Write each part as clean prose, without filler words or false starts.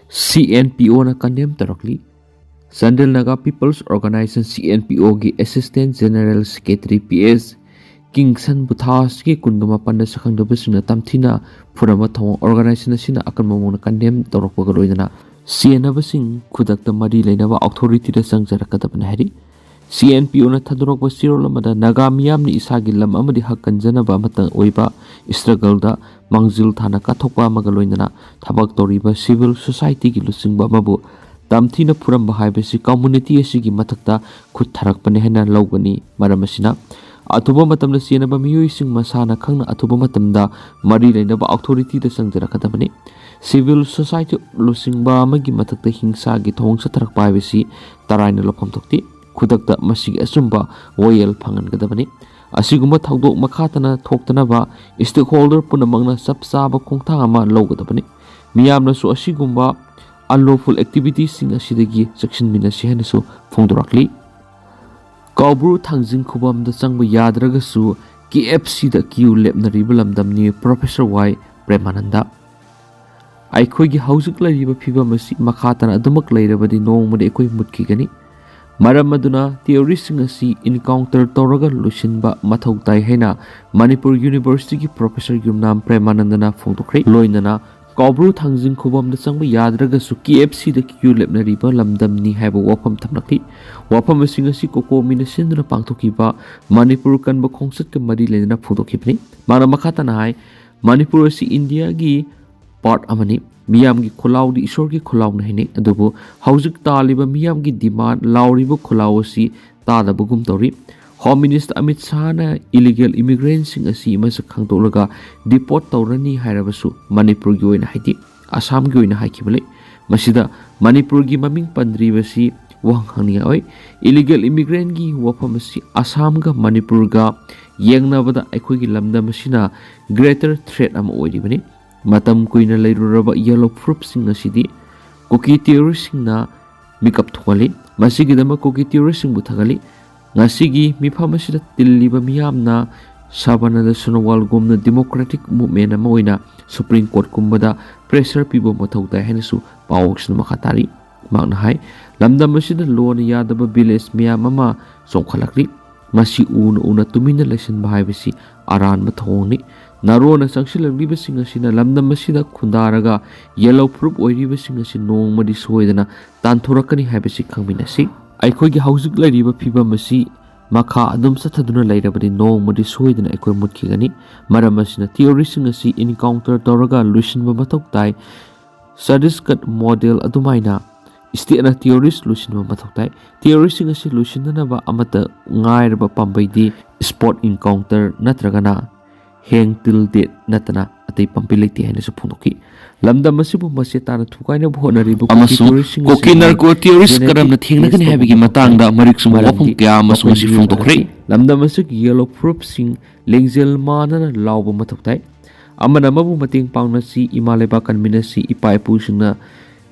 CNPO na condemn tarakli. Sandal Naga People's Organization CNPO gi Assistant General Secretary PS Kingsan Buthas ki kunduma panda sakang dobesuna tamthina purama thong organization sina akan mamona condemn tarakpa galoidana CNabasing khudakta mari leinaba authority da sangjarakadabna hari CNPO na thadorokba sirolamada Naga miyamni isagi lam amadi hakkan janaba matang oiba struggle da mangjil thana kathokpa magaloidana thabak toriba civil society gi Luchingba mabu tamthina phuramle haibasi community asigi mathakta khut tharakpani hena lougani maram asina athuba matamda sienaba miyoising masana khangna athuba matamda mari leinaba authority da sangjarakadabani civil society Luchingba amagi mathakta hingsa gi thongsa tharakpa haibasi taraina lopam thokti khudakta masigi asumba wayel phangangadabani asiguma thawdok makhatana thoktanaba stakeholder punamangna sapsaba khongthang ama logadabani miyamna su asigumba unlawful activities sing asidagi section minasi hanasu phongdorakli Koubru thangjing khubam da changba yadragasu KFC da queue lepnariba lamdamni Professor Y Premananda aikhoigi hausik lariba phibam asi makhatana adumak leirabadi nongmade ekoi mutkigani maram aduna theorising asi encounter toraga Luchingba mathau tai haina Manipur University ki Professor Yumnam Premanandana phongdokre loinana Koubru thangjing khubam da changba yadragasu KFC da queue lepnariba lamdamni haiba wafam thamnakli wafam asing asi koko minasindra pangthokiba Manipur kanba khongsat ka mari lena phudokibni mara makhatana hai Manipur asi India gi part amani miyam gi khulaw di isor gi khulaw na hini adubu haujik taliba miyam gi demand lauriba khulaw asi tada bugum tori Home Minister Amit Shah na illegal immigrants sing asi masa khangtolaga deport tawrani hairabasu Manipur gi oina haiti Assam gi oina haikibale masida Manipur gi maming pandribasi wang hangnia oi illegal immigrant gi wafam asi Assam ga Manipur ga yengnabada aikoi gi lamda masina greater threat ama oiribani matam kuina leiruraba yellow proof sing asidi cookie terrorist sing na mikap thwali masigi dama cookie terrorist sing buthagali ngasigi mifam asida tilliba miyamna sabanada sunawal gomna democratic movement ama oina Supreme Court kumbada pressure pibo mathau tai henasu pawksna makhatari magna hai lamdam asida lona yadaba village miyam ama songkhalakri masi una tumina lesson bahaibasi aran mathongni narona sangsilagriba sing asina lamdam asida khundaraga yellow proof oiriba sing asi nongmadi soidana tanthorakani haibasi khangminasi aikhoigi haujik lairiba phibam asi makha adum sathaduna lairabadi nongmadi soidana aikoi mutkigani maram asina theory sing asi encounter toraga Luchingba mathok tai sadiskat model adumaina Istiana theories Luchingba mathok tai theory sing asi Luchingba amata ngairba pambaidi spot encounter natragana heng till date natana atei pampiliti haina su phundoki lamda masibu masetana thukaina bhonaribu kokinar ko theorist karamna thingnagani habigi matangda mariksum wafum kya amasung si phungdokre lamda masik yellow proof sing lengjel manana lawba mathoktai amana mabu mating pangna si imaleba kanminasi ipaipu singna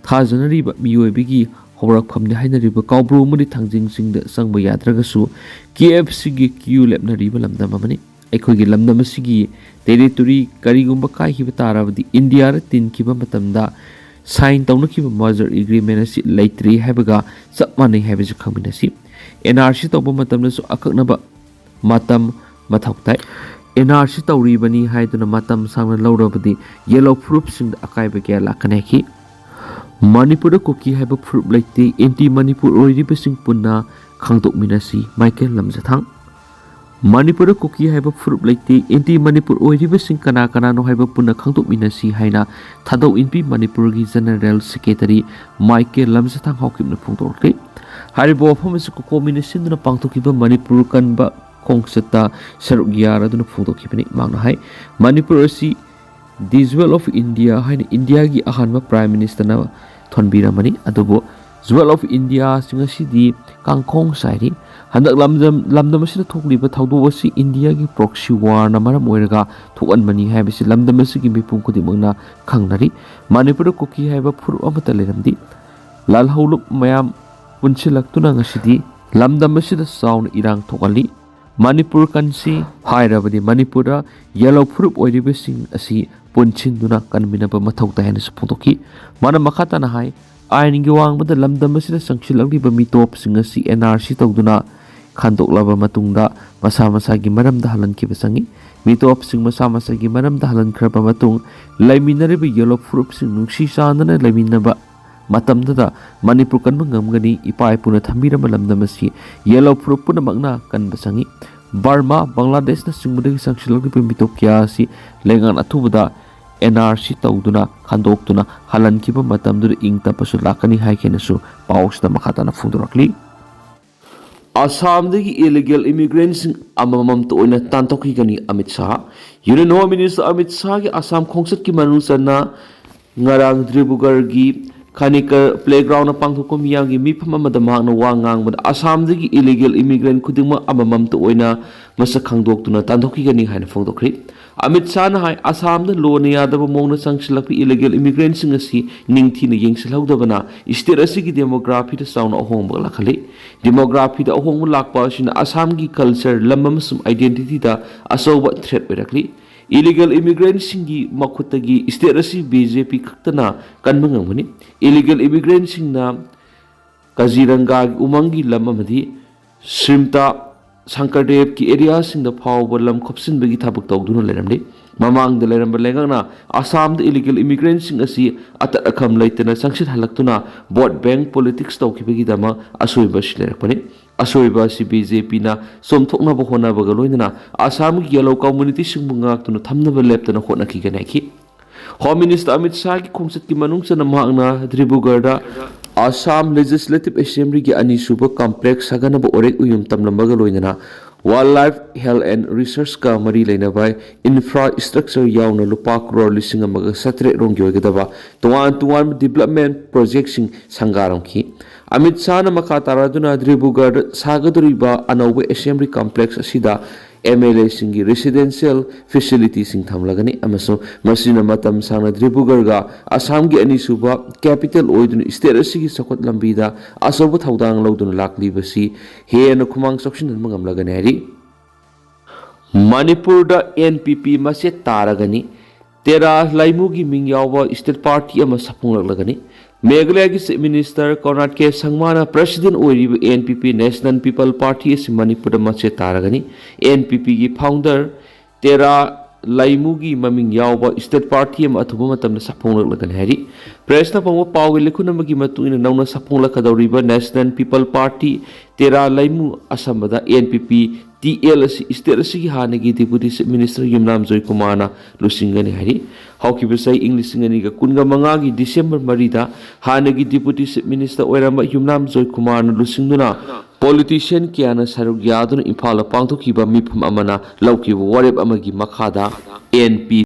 thajanariba miyoibigi horakphamni hainariba Koubru mudi thangjing singda sangba yadragasu KFC gi queue lepnariba lamda mamani aikhoigi lamdam asigi territory karigumba kai hiba tarabadi India ra tin kiba matamda sign tawna kiba merger agreement asi leitri haibaga sapmani haibaji khangminasi NRC tawba matamna su akaknaba matam mathoktai NRC tawribani haiduna matam sangna lawrabadi yellow proof sing akaiba kya lakaneki Manipur da koki haiba proof leite anti Manipur oiriba sing punna khangtok minasi Michael lamjathang Manipur koki haiba proof leite anti Manipur oiriba sing kana no haiba punna khangtok minasi haina thadau inpi Manipur gi General Secretary Michael lamjathang hokimna phungtorke haribo phomasi ko combination na pangtokiba Manipur kanba kongsata saruk yara duna phungtokibani magna hai Manipur asi the jewel of India haina India gi ahanba Prime Minister na thonbiramani adubo jewel of India singasi kangkhong sairi handak lamdam asida thokliba thawdo asi India gi proxy war na maram oiraga thokanmani haibasi lamdam asigi mipum khudimangna khangnari Manipur koki haiba phuru amata leramdi lal haulup mayam punchilaktuna ngasidi lamdam asida saun irang thokali Manipur kansi hairabadi Manipura yellow fruit oiribasing asi punchinduna kanminaba mathau tahena saputoki mana makata na hai ain gi wangbada lamdamasida sangshilagdiba mitopsing asi NRC tawduna khandoklaba matungda masa masagi maramda halankiba sangi mitopsing masa masagi maramda halankraba matung laiminariba yellow fruit sing nungsi sanana laiminaba matamdada Manipur kan mengamgani ipai puna thambirama lamdamasi yellow fruit puna magna kan basangi Burma Bangladesh na singmudagi sangshilagdi mitop kya si lengan atubada NRC tawduna khandokduna halankiba matamdura ingtapasu lakani haikenasu pausda makhatana fudurakli Assam dagi illegal immigrants amamam to oina tantoki gani Amit Shah Union Home Minister Amit Shah gi Assam khongsat ki manusana ngarang Dribugar gi Khanika playground na pangthoko miyang gi mifam amada mahakna wa ngangbada Assam dagi illegal immigrant khudingma amamam to oina masak khangdoktuna tantoki gani haina phongdokri Amit Shah na hai Assam da lo na yadaba mongna sangsilakpi illegal immigrants ngasi ningthina yengsilhaudabana state asigi demography da sauna ahongba lakhali demography da ahongba lakpa asina Assam gi culture lamamasum identity da asoba threat oirakli illegal immigrants singi makhutagi state asi BJP kaktana kanmangangani illegal immigrants singna Kaziranga umangi lamamadi Shrimta Sankardev ki area sing the power lam khopsin bagi thabuk tawduna leramde mamang de leram belengana Assam the illegal immigrants sing asi atat akham leitena sangsit halaktuna vote bank politics tawkibagi dama asoiba shilerakpani asoiba si BJP na somthokna bohona bagaloinana Assam ki yellow community sing mungak tuna thamna leptana khotna ki ganaki Home Minister Amit Shah ki khungsat ki manungsana mahakna Dribugarda Assam Legislative Assembly ki anisuba complex saganaba orek uyum tamlambaga loinana Wildlife Health and Research ka mari leinabai infrastructure yauna lupa crore lising amaga satre ronggi oigadaba tuan development project sing sangaram ki Amit Shah na makataraduna Dribugar sagaduriba anauba assembly complex asida MLA singi residential facilities sing thamlagani amaso masina matam sangna Dribugar ga Assam gi anisuba capital oidun state asigi sakot lambida asoba thaudang lodun lakli basi hena khumang soksin mangam lagani hari Manipur da NPP mase taragani tera laimu gi mingyawa state party ama sapung lagani Meghalaya ki Minister Karnataka Sangmana President oiriba NPP National People Party is Manipur da mache taragani NPP ki founder tera laimugi maming yawba state party am athuba matamna sapong lagani hari press na pangwa pawgi likhuna magi matuina nauna sapong lakadawriba National People Party tera laimu asambada NPP TL state asigi hanagi deputy minister Yumnam Joy Kumana Luchingani hari hawkibasai English ngani ga kunga mangagi December marida hanagi deputy minister oiramba Yumnam Joy Kumana Luchingduna politician kiana sarug yaduna impala pangthokiba mifum amana laukiba warep amagi makhada NP